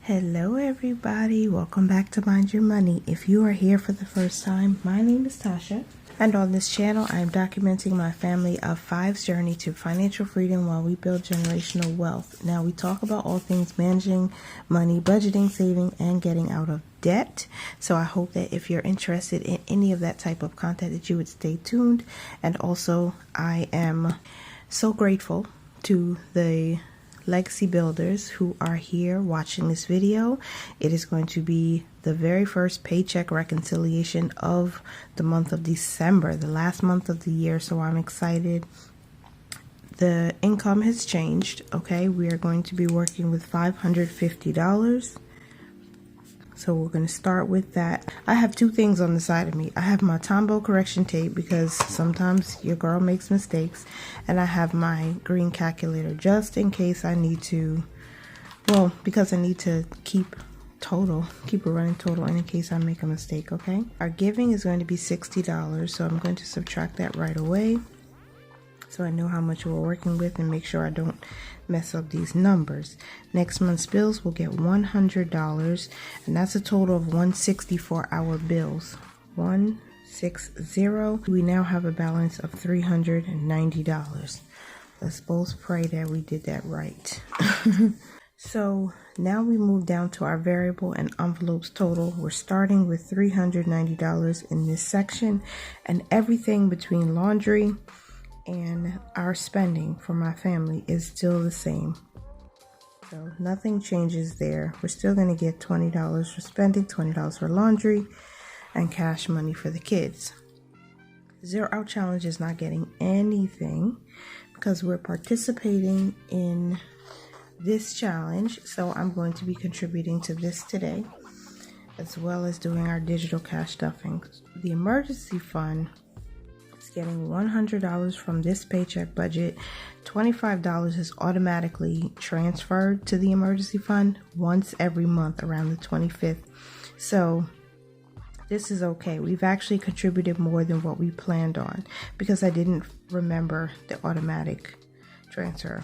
Hello everybody, welcome back to Mind Your Money. If you are here for the first time, my name is Tasha, and on this channel I am documenting my family of five's journey to financial freedom while we build generational wealth. Now we talk about all things managing money, budgeting, saving, and getting out of debt. So I hope that if you're interested in any of that type of content that you would stay tuned. And also I am so grateful to the legacy builders who are here watching this video. It is going to be the very first paycheck reconciliation of the month of December, the last month of the year, so I'm excited. The income has changed. Okay, we are going to be working with $550. So we're going to start with that. I have two things on the side of me. I have my Tombow correction tape because sometimes your girl makes mistakes. And I have my green calculator just in case I need to, well, because I need to keep a running total in case I make a mistake, okay? Our giving is going to be $60. So I'm going to subtract that right away, so I know how much we're working with and make sure I don't mess up these numbers. Next month's bills will get $100, and that's a total of $160 for our bills. 160. We now have a balance of $390. Let's both pray that we did that right. So now we move down to our variable and envelopes total. We're starting with $390 in this section, and everything between laundry and our spending for my family is still the same. So nothing changes there. We're still going to get $20 for spending, $20 for laundry, and cash money for the kids. 0 Hour Challenge is not getting anything because we're participating in this challenge. So I'm going to be contributing to this today, as well as doing our digital cash stuffing. The emergency fund, getting $100 from this paycheck budget. $25 is automatically transferred to the emergency fund once every month around the 25th. So this is okay. We've actually contributed more than what we planned on because I didn't remember the automatic transfer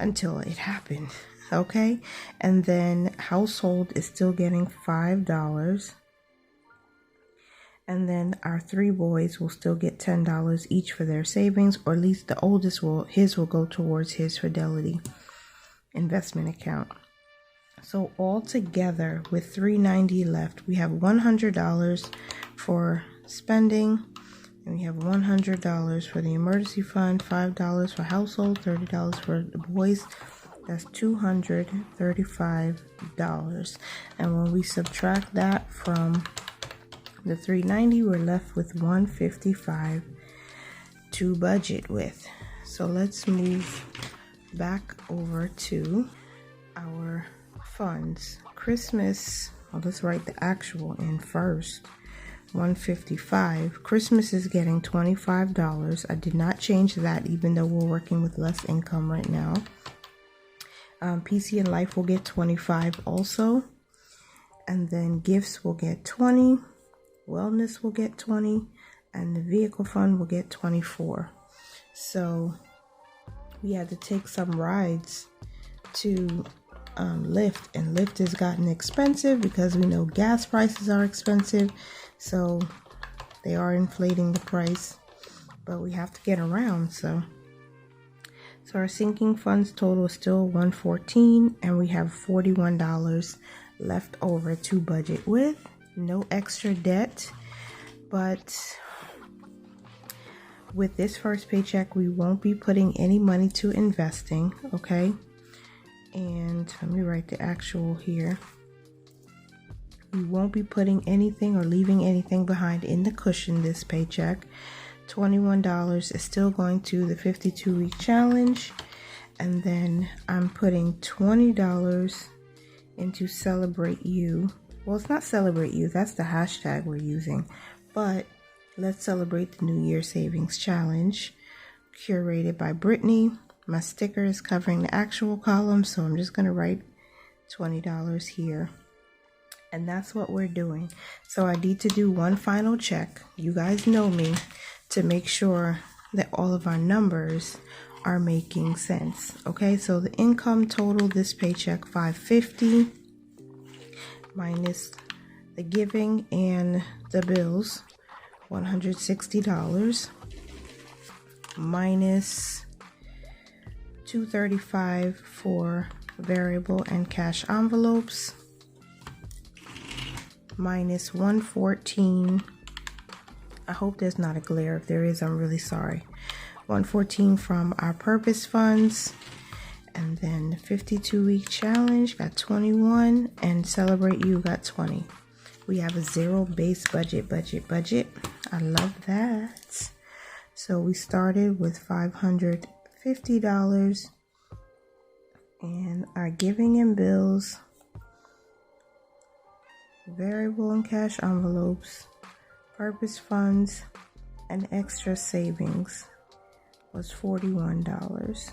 until it happened. Okay. And then household is still getting $5. And then our 3 boys will still get $10 each for their savings, or at least the oldest his will go towards his Fidelity investment account. So all together with $390 left, we have $100 for spending, and we have $100 for the emergency fund, $5 for household, $30 for the boys. That's $235. And when we subtract that from the $390, we're left with $155 to budget with. So let's move back over to our funds. Christmas, well, let's write the actual in first. $155. Christmas is getting $25. I did not change that, even though we're working with less income right now. PC and Life will get $25 also. And then gifts will get $20. Wellness will get $20, and the vehicle fund will get $24. So we had to take some rides to Lyft, and Lyft has gotten expensive because we know gas prices are expensive. So they are inflating the price, but we have to get around. So our sinking funds total is still $114, and we have $41 left over to budget with. No extra debt, but with this first paycheck, we won't be putting any money to investing, okay? And let me write the actual here. We won't be putting anything or leaving anything behind in the cushion this paycheck. $21 is still going to the 52-week challenge, and then I'm putting $20 into Celebrate You. Well, it's not Celebrate You, that's the hashtag we're using, but let's celebrate the New Year Savings Challenge, curated by Brittany. My sticker is covering the actual column, so I'm just going to write $20 here. And that's what we're doing. So I need to do one final check. You guys know me, to make sure that all of our numbers are making sense. Okay, so the income total this paycheck $550. minus the giving and the bills, $160, minus $235 for variable and cash envelopes, minus $114. I hope there's not a glare. If there is, I'm really sorry. $114 from our purpose funds. And then the 52-week challenge got 21, and Celebrate You got 20. We have a zero base budget. I love that. So we started with $550, and our giving and bills, variable and cash envelopes, purpose funds, and extra savings was $41.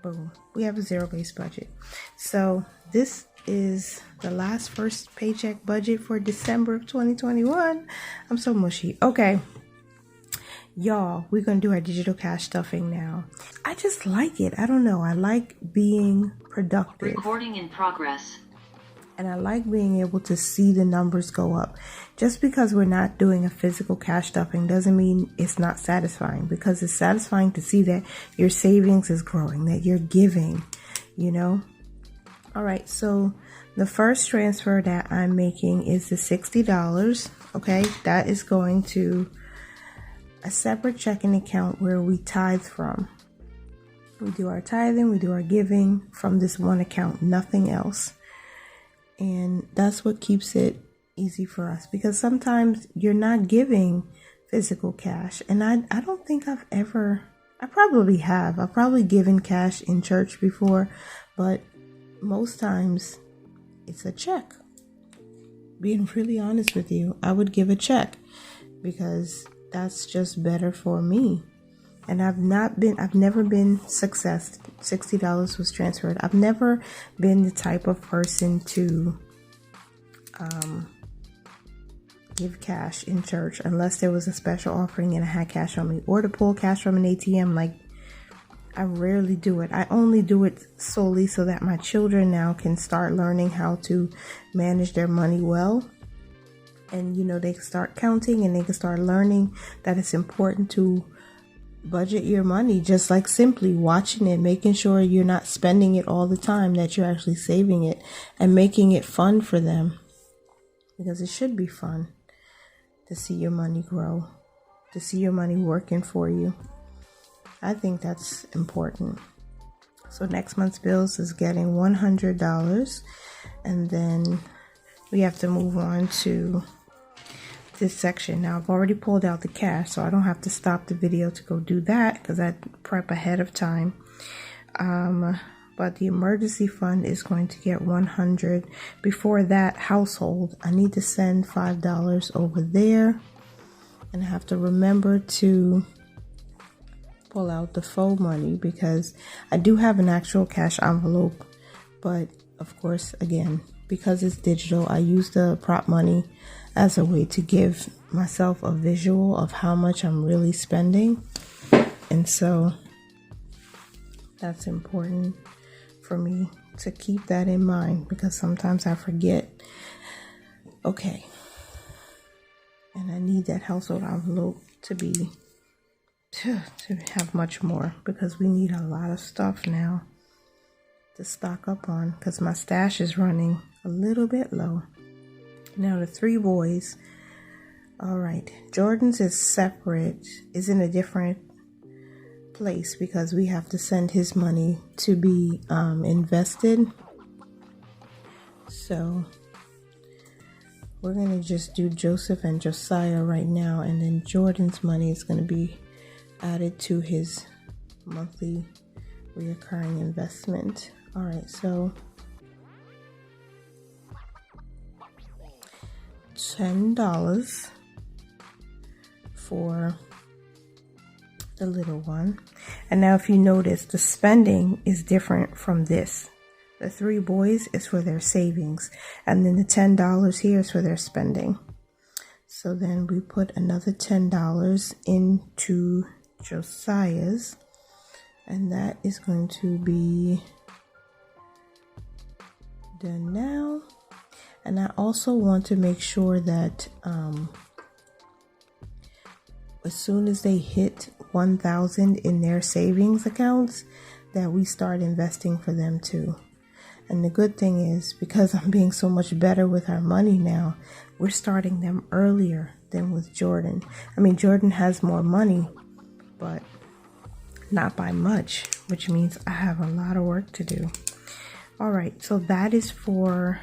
Boom. We have a zero base budget. So this is the last first paycheck budget for December of 2021. I'm so mushy. Okay. Y'all, we're going to do our digital cash stuffing now. I just like it. I don't know. I like being productive. Recording in progress. And I like being able to see the numbers go up. Just because we're not doing a physical cash stuffing doesn't mean it's not satisfying, because it's satisfying to see that your savings is growing, that you're giving, you know. All right, so the first transfer that I'm making is the $60. Okay, that is going to a separate checking account where we tithe from. We do our tithing, we do our giving from this one account, nothing else. And that's what keeps it easy for us, because sometimes you're not giving physical cash. And I don't think I probably have. I've probably given cash in church before, but most times it's a check. Being really honest with you, I would give a check because that's just better for me. And I've never been success. $60 was transferred. I've never been the type of person to give cash in church unless there was a special offering and I had cash on me, or to pull cash from an ATM. Like, I rarely do it. I only do it solely so that my children now can start learning how to manage their money well. And, you know, they can start counting and they can start learning that it's important to budget your money, just like simply watching it, making sure you're not spending it all the time, that you're actually saving it and making it fun for them, because it should be fun to see your money grow, to see your money working for you. I think that's important. So next month's bills is getting $100, and then we have to move on to this section. Now I've already pulled out the cash, so I don't have to stop the video to go do that because I prep ahead of time. But the emergency fund is going to get $100. Before that, household, I need to send $5 over there, and I have to remember to pull out the faux money because I do have an actual cash envelope, but of course, again, because it's digital, I use the prop money as a way to give myself a visual of how much I'm really spending. And so that's important for me to keep that in mind, because sometimes I forget. Okay. And I need that household envelope to have much more, because we need a lot of stuff now to stock up on, because my stash is running a little bit low. Now the 3 boys. All right. Jordan's is separate, is in a different place because we have to send his money to be invested. So we're going to just do Joseph and Josiah right now, and then Jordan's money is going to be added to his monthly reoccurring investment. All right, so $10 for the little one. And now if you notice, the spending is different from this. The 3 boys is for their savings, and then the $10 here is for their spending. So then we put another $10 into Josiah's, and that is going to be done now. And I also want to make sure that as soon as they hit 1,000 in their savings accounts, that we start investing for them too. And the good thing is, because I'm being so much better with our money now, we're starting them earlier than with Jordan. I mean, Jordan has more money, but not by much, which means I have a lot of work to do. All right, so that is for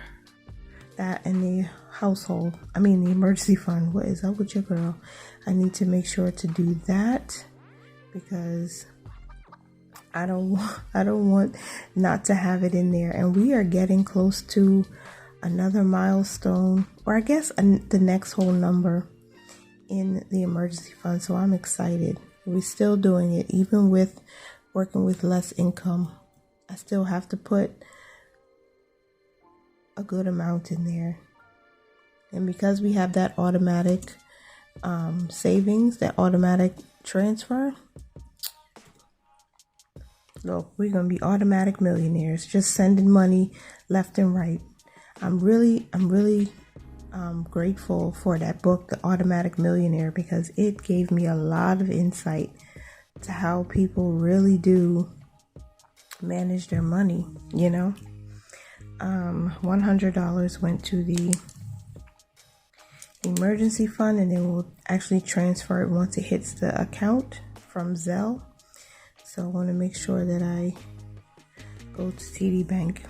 that in the household. I mean, the emergency fund. What is up with your girl? I need to make sure to do that because I don't want not to have it in there. And we are getting close to another milestone, or I guess the next whole number in the emergency fund. So I'm excited. We're still doing it, even with working with less income. I still have to put a good amount in there. And because we have that automatic savings, that automatic transfer, look, we're going to be automatic millionaires, just sending money left and right. I'm really grateful for that book, The Automatic Millionaire, because it gave me a lot of insight to how people really do manage their money, you know. $100 went to the emergency fund, and then we'll actually transfer it once it hits the account from Zelle. So I want to make sure that I go to TD Bank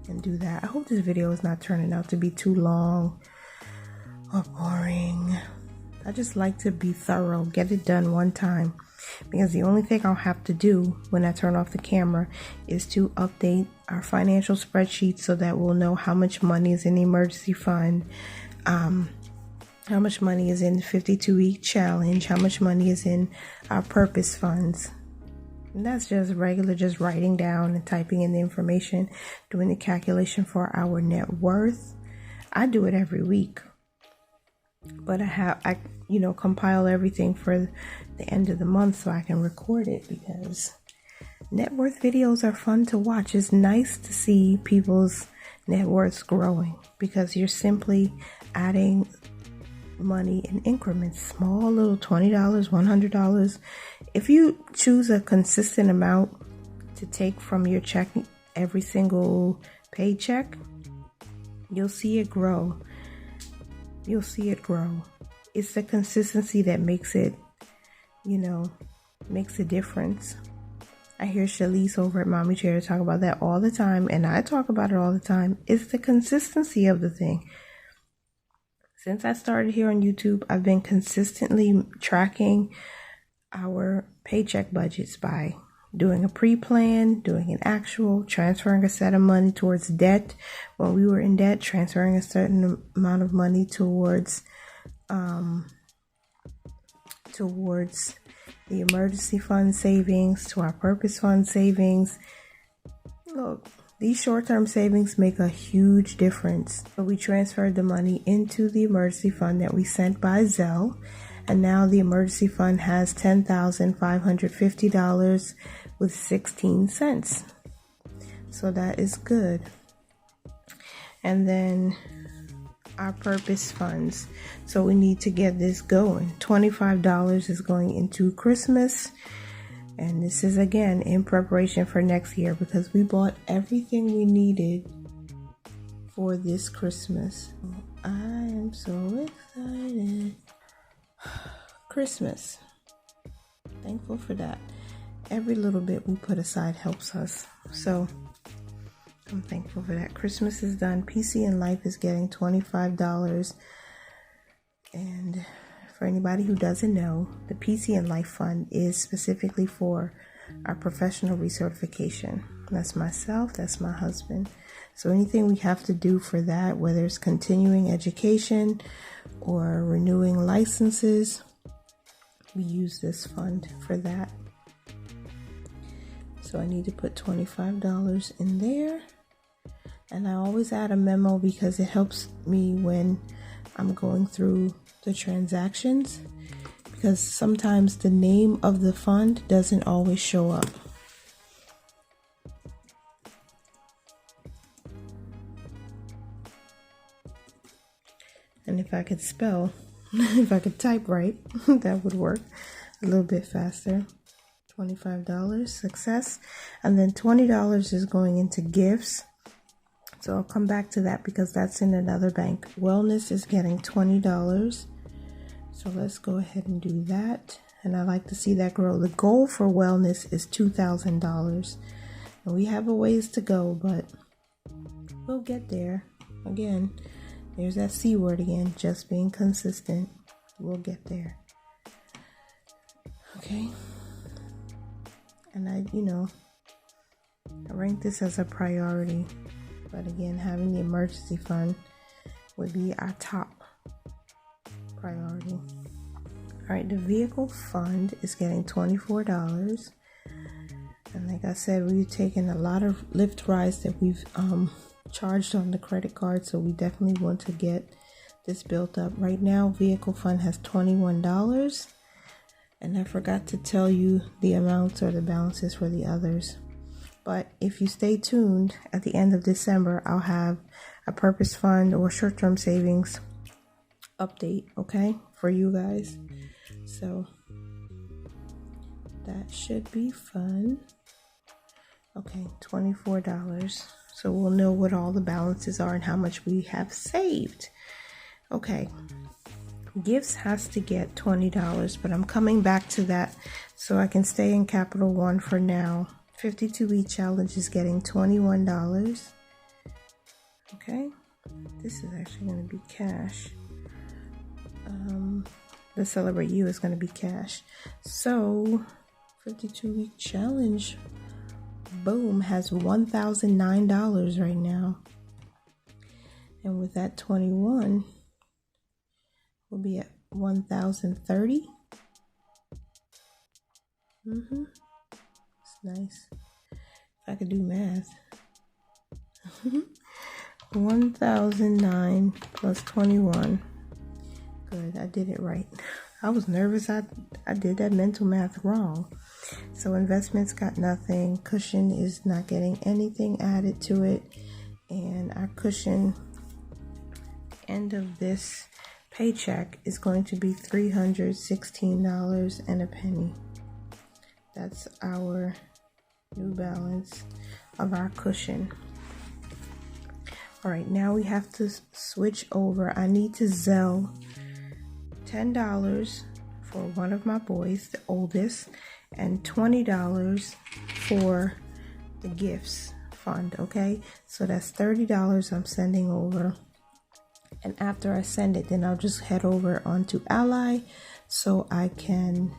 and do that. I hope this video is not turning out to be too long or boring. I just like to be thorough, get it done one time, because the only thing I'll have to do when I turn off the camera is to update our financial spreadsheet so that we'll know how much money is in the emergency fund, how much money is in the 52-week challenge, how much money is in our purpose funds. And that's just regular, just writing down and typing in the information, doing the calculation for our net worth. I do it every week, but I compile everything for the end of the month so I can record it, because net worth videos are fun to watch. It's nice to see people's net worths growing, because you're simply adding money in increments, small little $20, $100. If you choose a consistent amount to take from your check every single paycheck, you'll see it grow. You'll see it grow. It's the consistency that makes it, makes a difference. I hear Shalise over at Mommy Chair talk about that all the time, and I talk about it all the time. It's the consistency of the thing. Since I started here on YouTube, I've been consistently tracking our paycheck budgets by doing a pre-plan, doing an actual, transferring a set of money towards debt when we were in debt, transferring a certain amount of money towards the emergency fund savings, to our purpose fund savings. Look, these short-term savings make a huge difference. But we transferred the money into the emergency fund that we sent by Zelle, and now the emergency fund has $10,550 with 16 cents. So that is good. And then our purpose funds. So we need to get this going. $25 is going into Christmas. And this is, again, in preparation for next year, because we bought everything we needed for this Christmas. I am so excited. Christmas. Thankful for that. Every little bit we put aside helps us. So I'm thankful for that. Christmas is done. PC and Life is getting $25. And for anybody who doesn't know, the PC and Life Fund is specifically for our professional recertification. That's myself, that's my husband. So anything we have to do for that, whether it's continuing education or renewing licenses, we use this fund for that. So I need to put $25 in there. And I always add a memo because it helps me when I'm going through the transactions, because sometimes the name of the fund doesn't always show up. And if I could spell, if I could type right, that would work a little bit faster. $25, success. And then $20 is going into gifts. So I'll come back to that because that's in another bank. Wellness is getting $20. So let's go ahead and do that. And I like to see that grow. The goal for wellness is $2,000. And we have a ways to go, but we'll get there. Again, there's that C word again, just being consistent. We'll get there. Okay. And I rank this as a priority. But again, having the emergency fund would be our top priority. All right, the vehicle fund is getting $24. And like I said, we've taken a lot of Lyft rides that we've charged on the credit card. So we definitely want to get this built up. Right now, vehicle fund has $21. And I forgot to tell you the amounts or the balances for the others. But if you stay tuned, at the end of December, I'll have a purpose fund or short-term savings update, okay, for you guys. So that should be fun. Okay, $24. So we'll know what all the balances are and how much we have saved. Okay. Gifts has to get $20, but I'm coming back to that so I can stay in Capital One for now. 52-week challenge is getting $21. Okay, this is actually going to be cash. The Celebrate You is going to be cash. So 52-week challenge, boom, has $1,009 right now. And with that 21, we'll be at 1,030. It's nice. If I could do math. 1,009 plus 21. Good, I did it right. I was nervous. I did that mental math wrong. So investments got nothing. Cushion is not getting anything added to it. And our cushion end of this paycheck is going to be $316 and a penny. That's our new balance of our cushion. All right, now we have to switch over. I need to Zelle $10 for one of my boys, the oldest, and $20 for the gifts fund, okay? So that's $30 I'm sending over. And after I send it, then I'll just head over onto Ally so I can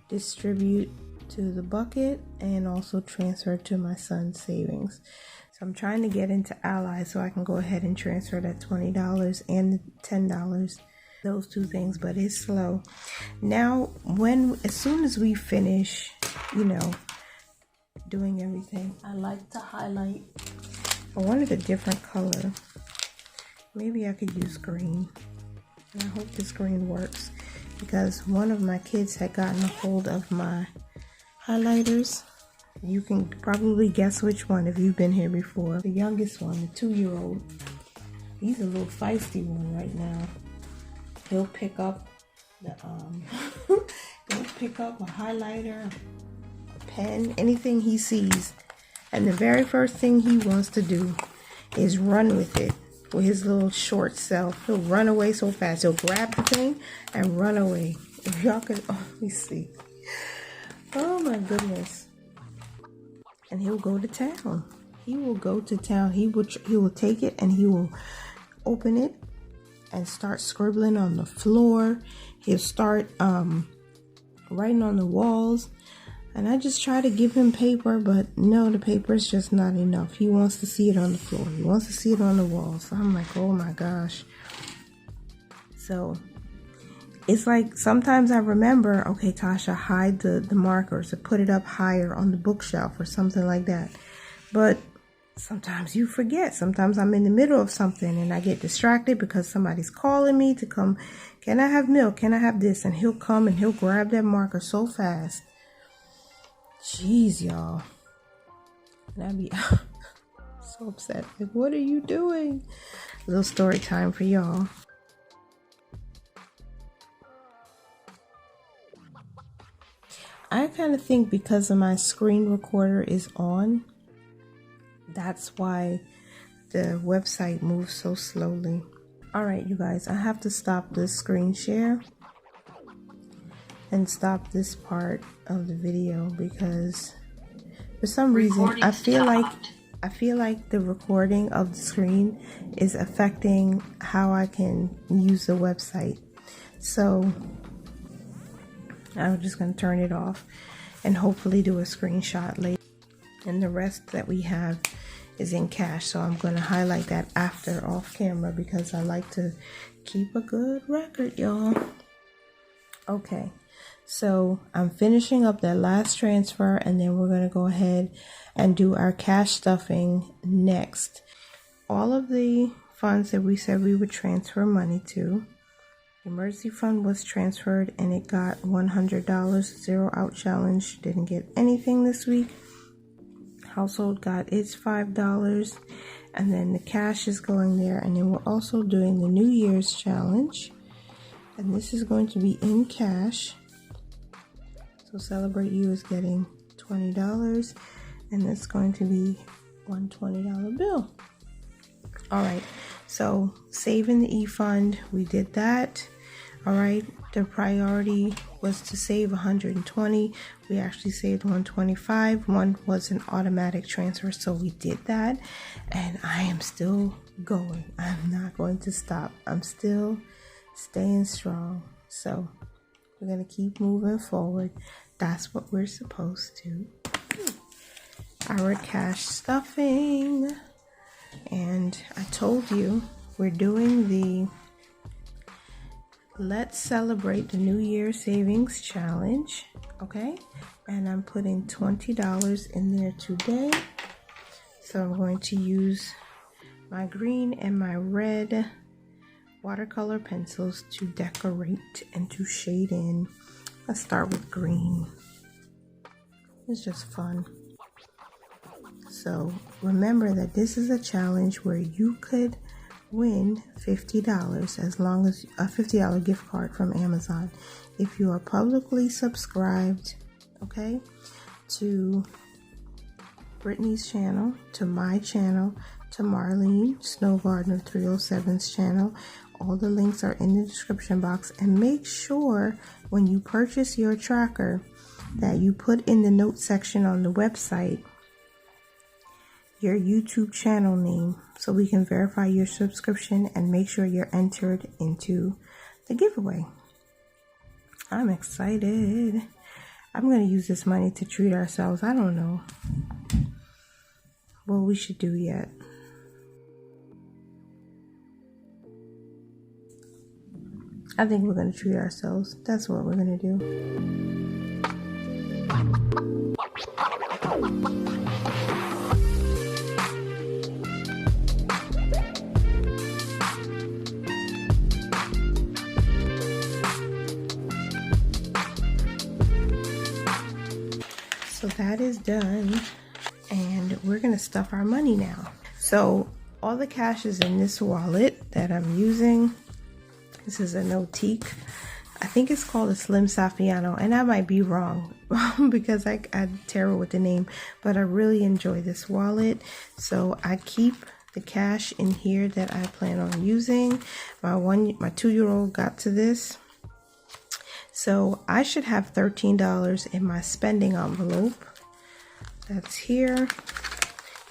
distribute to the bucket and also transfer to my son's savings. So I'm trying to get into Ally so I can go ahead and transfer that $20 and $10, those two things, but it's slow. Now, as soon as we finish, doing everything, I like to highlight. I wanted a different color. Maybe I could use green. And I hope this green works because one of my kids had gotten a hold of my highlighters. You can probably guess which one if you've been here before. The youngest one, the 2-year-old. He's a little feisty one right now. He'll pick up the he'll pick up a highlighter, a pen, anything he sees. And the very first thing he wants to do is run with it. With his little short self, he'll run away so fast. He'll grab the thing and run away. If y'all could only see. Oh my goodness. And he'll go to town. He will go to town. He will take it and he will open it and start scribbling on the floor. He'll start writing on the walls. And I just try to give him paper, but no, the paper is just not enough. He wants to see it on the floor. He wants to see it on the wall. So I'm like, oh my gosh. So it's like sometimes I remember, okay, Tasha, hide the markers or put it up higher on the bookshelf or something like that. But sometimes you forget. Sometimes I'm in the middle of something and I get distracted because somebody's calling me to come. Can I have milk? Can I have this? And he'll come and he'll grab that marker so fast. Jeez, y'all. And I'd be so upset. Like, what are you doing? A little story time for y'all. kind of think because of my screen recorder is on, that's why the website moves so slowly. All right, you guys, I have to stop this screen share and stop this part of the video because for some reason I feel like the recording of the screen is affecting how I can use the website. So I'm just going to turn it off and hopefully do a screenshot later. And the rest that we have is in cash, so I'm going to highlight that after off camera because I like to keep a good record, y'all. Okay, so I'm finishing up that last transfer, and then we're going to go ahead and do our cash stuffing next. All of the funds that we said we would transfer money to, the emergency fund was transferred and it got $100. Zero out challenge didn't get anything this week. Household got its $5, and then the cash is going there. And then we're also doing the New Year's challenge, and this is going to be in cash. So Celebrate You is getting $20, and it's going to be one $20 bill. All right, so saving the e-fund, we did that. All right, the priority was to save 120. We actually saved 125. One was an automatic transfer, so we did that. And I am still going. I'm not going to stop. I'm still staying strong. So we're going to keep moving forward. That's what we're supposed to do. Our cash stuffing. And I told you we're doing the Let's Celebrate the New Year Savings Challenge, okay? And I'm putting $20 in there today. So I'm going to use my green and my red watercolor pencils to decorate and to shade in. Let's start with green. It's just fun. So remember that this is a challenge where you could win $50 as long as a $50 gift card from Amazon if you are publicly subscribed, okay, to Brittany's channel, to my channel, to Marlene Snow Gardener 307's channel. All the links are in the description box, and make sure when you purchase your tracker that you put in the note section on the website your YouTube channel name so we can verify your subscription and make sure you're entered into the giveaway. I'm excited. I'm going to use this money to treat ourselves. I don't know what we should do yet. I think we're going to treat ourselves. That's what we're going to do. So that is done, and we're going to stuff our money now. So all the cash is in this wallet that I'm using. This is a Notique. I think it's called a Slim Saffiano, and I might be wrong because I'm terrible with the name, but I really enjoy this wallet. So I keep the cash in here that I plan on using. My 2-year-old got to this. So I should have $13 in my spending envelope. That's here.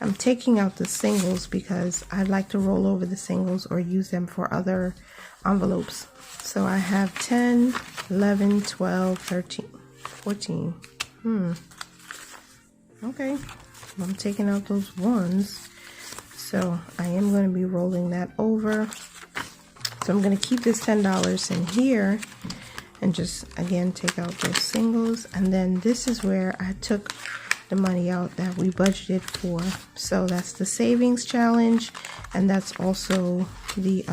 I'm taking out the singles because I like to roll over the singles or use them for other envelopes. So I have 10, 11, 12, 13, 14. Okay. I'm taking out those ones. So I am going to be rolling that over. So I'm going to keep this $10 in here. And just, again, take out those singles. And then this is where I took the money out that we budgeted for. So that's the savings challenge. And that's also the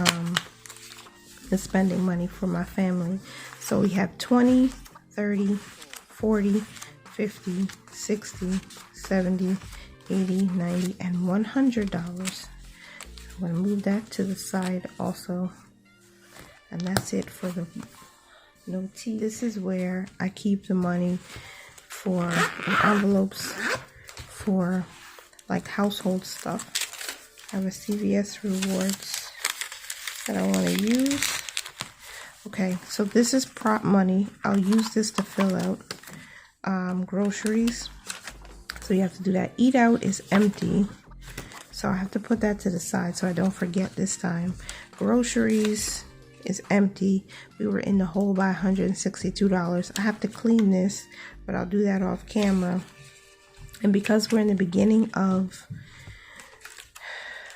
spending money for my family. So we have 20, 30, 40, 50, 60, 70, 80, 90, and $100. I'm going to move that to the side also. And that's it for the Notique. This is where I keep the money for envelopes for like household stuff. I have a CVS rewards that I want to use. Okay, so this is prop money. I'll use this to fill out groceries. So you have to do that. Eat out is empty, so I have to put that to the side so I don't forget this time. Groceries is empty. We were in the hole by $162. I have to clean this, but I'll do that off camera. And because we're in the beginning of,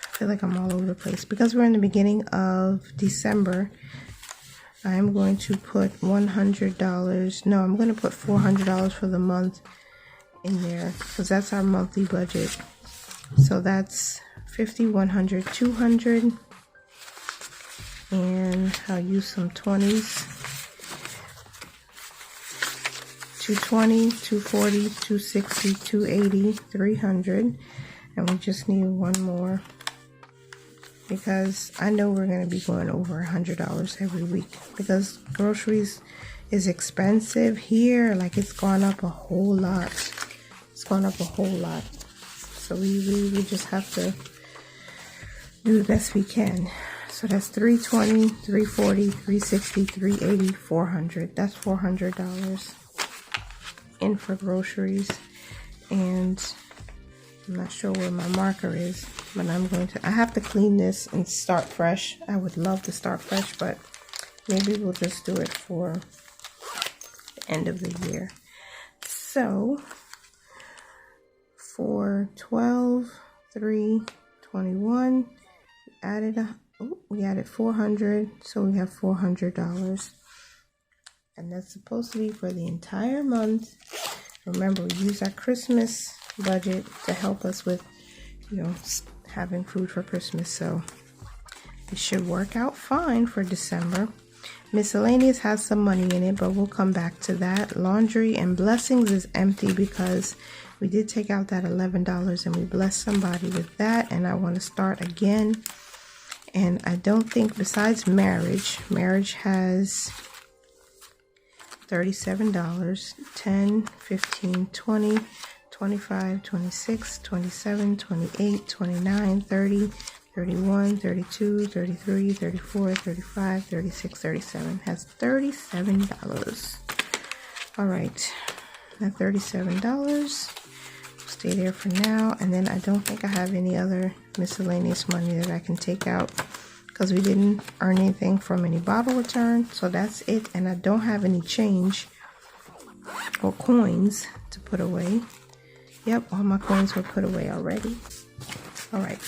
I feel like I'm all over the place. Because we're in the beginning of December, I'm going to put $100. No, I'm going to put $400 for the month in there because that's our monthly budget. So that's 50, 100, 200. And I'll use some 20s. 220, 240, 260, 280, 300. And we just need one more, because I know we're going to be going over $100 every week because groceries is expensive here. Like, it's gone up a whole lot. It's gone up a whole lot. So we just have to do the best we can. So that's 320, 340, 360, 380, 400. That's $400 in for groceries. And I'm not sure where my marker is, but I have to clean this and start fresh. I would love to start fresh, but maybe we'll just do it for the end of the year. So for 12/3/21, we added 400, so we have $400. And that's supposed to be for the entire month. Remember, we use our Christmas budget to help us with, having food for Christmas. So it should work out fine for December. Miscellaneous has some money in it, but we'll come back to that. Laundry and blessings is empty because we did take out that $11 and we blessed somebody with that. And I want to start again. And I don't think, besides marriage has $37, 10, 15, 20, 25, 26, 27, 28, 29, 30, 31, 32, 33, 34, 35, 36, 37. Has $37. All right, that $37 stay there for now. And then I don't think I have any other miscellaneous money that I can take out because we didn't earn anything from any bottle return. So that's it. And I don't have any change or coins to put away. Yep, all my coins were put away already. All right.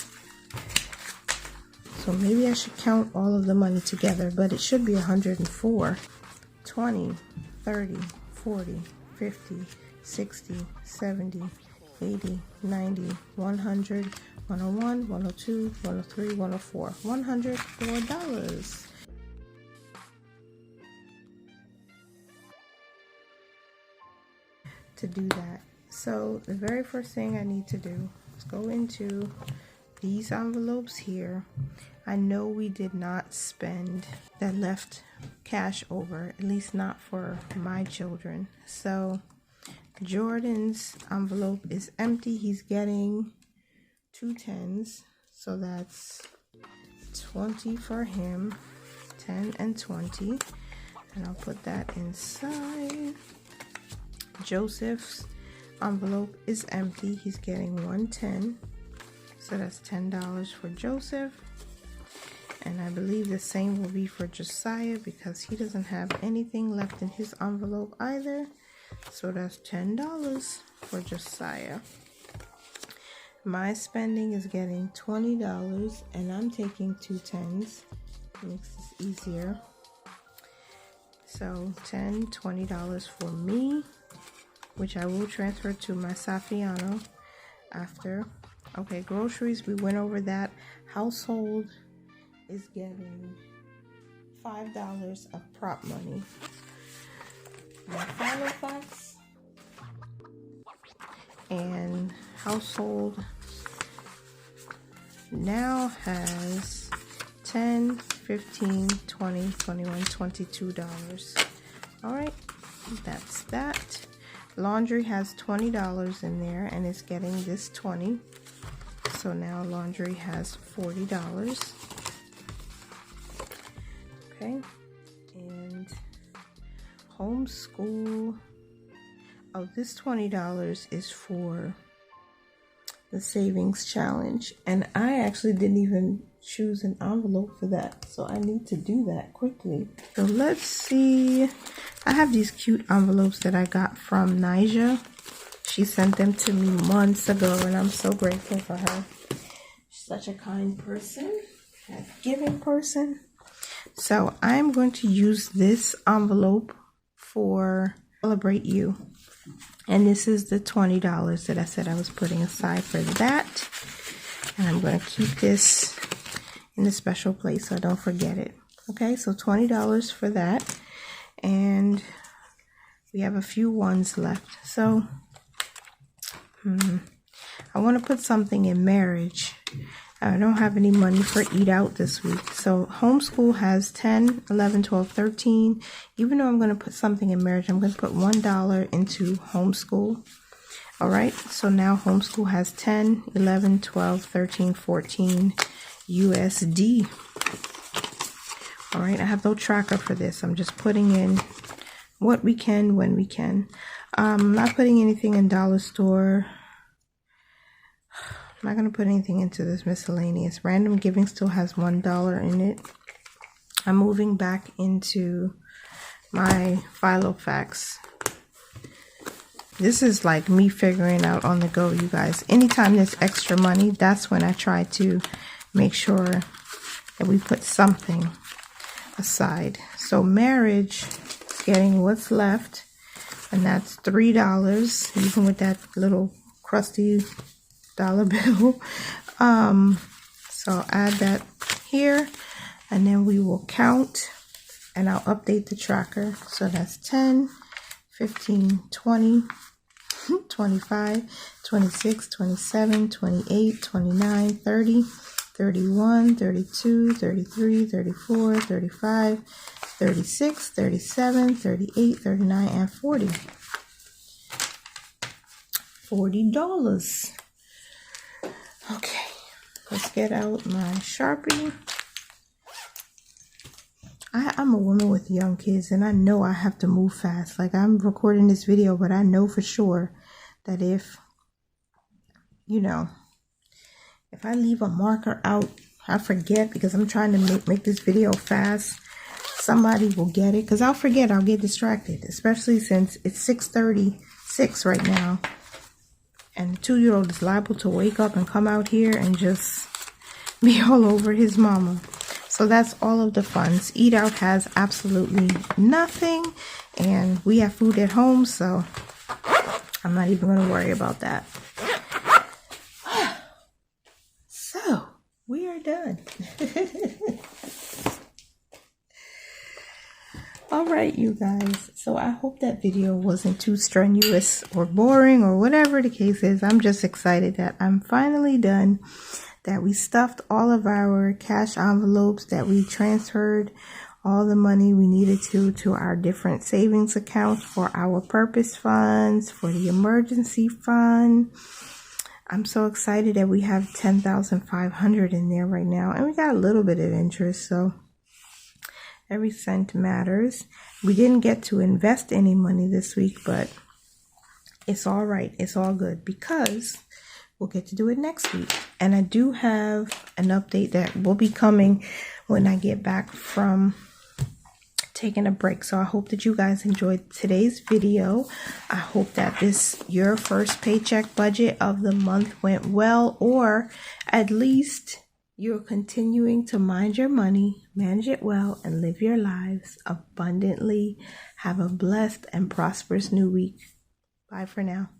So maybe I should count all of the money together, but it should be 104. 20, 30, 40, 50, 60, 70, 80, 90, 100, 101, 102, 103, 104. $104. To do that. So the very first thing I need to do is go into these envelopes here. I know we did not spend that left cash over, at least not for my children. So Jordan's envelope is empty. He's getting 2 10s, so that's 20 for him, 10 and 20, and I'll put that inside. Joseph's envelope is empty. He's getting 110, so that's $10 for Joseph. And I believe the same will be for Josiah because he doesn't have anything left in his envelope either. So that's $10 for Josiah. My spending is getting $20 and I'm taking 2 10s. Makes this easier. So $10, $20 for me, which I will transfer to my Safiano after. Okay, groceries, we went over that. Household is getting $5 of prop money. My final thoughts, and household now has $10, $15, $20, $21, $22. All right, that's that. Laundry has $20 in there, and it's getting this 20. So now laundry has $40. Okay, and homeschool. Oh, this $20 is for the savings challenge, and I actually didn't even choose an envelope for that, so I need to do that quickly. So let's see. I have these cute envelopes that I got from Nija. She sent them to me months ago, and I'm so grateful for her. She's such a kind person, a giving person. So I'm going to use this envelope for Celebrate You. And this is the $20 that I said I was putting aside for that. And I'm going to keep this in a special place so I don't forget it. Okay, so $20 for that. And we have a few ones left. So I want to put something in marriage. I don't have any money for eat out this week. So homeschool has 10, 11, 12, 13. Even though I'm going to put something in marriage, I'm going to put $1 into homeschool. All right. So now homeschool has 10, 11, 12, 13, 14 USD. All right. I have no tracker for this. I'm just putting in what we can when we can. I'm not putting anything in dollar store. I'm not going to put anything into this miscellaneous. Random giving still has $1 in it. I'm moving back into my Filofax. This is like me figuring out on the go, you guys. Anytime there's extra money, that's when I try to make sure that we put something aside. So marriage is getting what's left, and that's $3, even with that little crusty dollar bill. So I'll add that here, and then we will count, and I'll update the tracker. So that's 10, 15, 20, 25, 26, 27, 28, 29, 30, 31, 32, 33, 34, 35, 36, 37, 38, 39, and 40. $40. Okay, let's get out my Sharpie. I'm a woman with young kids, and I know I have to move fast. Like, I'm recording this video, but I know for sure that if I leave a marker out, I forget, because I'm trying to make this video fast, somebody will get it, because I'll forget, I'll get distracted, especially since it's 6:36 right now. And the 2-year-old is liable to wake up and come out here and just be all over his mama. So that's all of the funds. Eat Out has absolutely nothing. And we have food at home, so I'm not even going to worry about that. So, we are done. Alright, you guys, so I hope that video wasn't too strenuous or boring or whatever the case is. I'm just excited that I'm finally done, that we stuffed all of our cash envelopes, that we transferred all the money we needed to our different savings accounts for our purpose funds, for the emergency fund. I'm so excited that we have $10,500 in there right now, and we got a little bit of interest, so every cent matters. We didn't get to invest any money this week, but it's all right. It's all good, because we'll get to do it next week. And I do have an update that will be coming when I get back from taking a break. So I hope that you guys enjoyed today's video. I hope that your first paycheck budget of the month went well, or at least you're continuing to mind your money, manage it well, and live your lives abundantly. Have a blessed and prosperous new week. Bye for now.